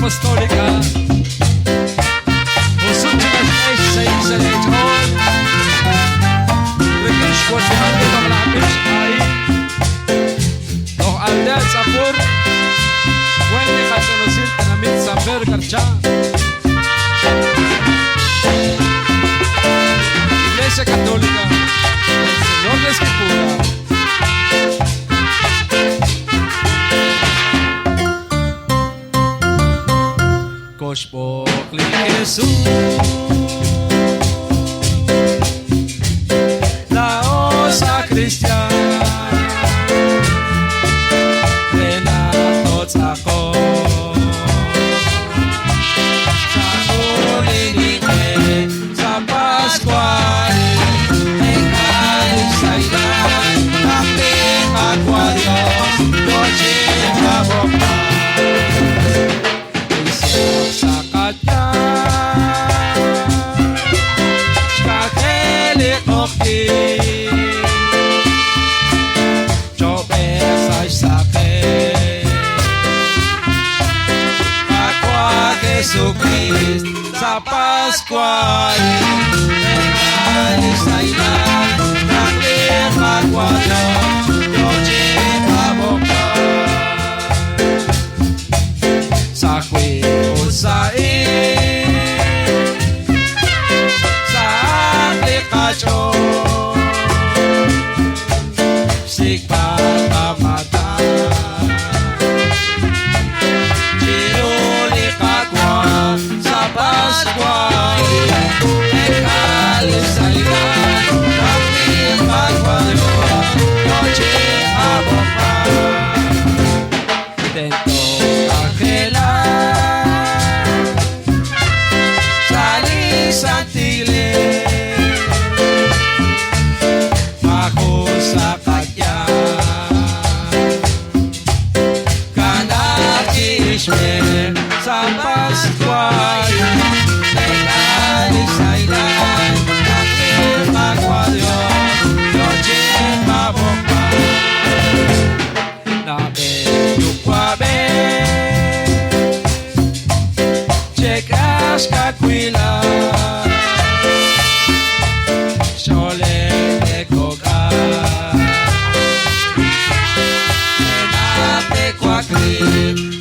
Apostólica. Usut Chinashkay sa Israel. Rikish ko si Handi Mamlakish ay Doch Aldel Sapur Wendy Kasunusil Tanamit Samber Karcha Iglesia Católica Señor de Escritura. Koxb'Oq li Jesus Laos a Christian Renatot ako Sa kulinite Sa Pascual Excited Aking Aquarius Noche Kaboka Sa kanya Kakelik okti Chobe sa akin Aqua Jesucrist Sa Pascual Regalis na ilan Aking Aquarius Noche Kaboka Sa usain sa aplikasyon sigpagpamata sinulikagwa sa Pascual ekalis sa ilan aking pagwalo noche abopa dentro kakela Santile Mako sa kanya Kanakishme sa Pascual Naglalis sa ilan Aking Aquarius Noche Maboka Nabeyukwabe Chekas kakwila Enate kwa krip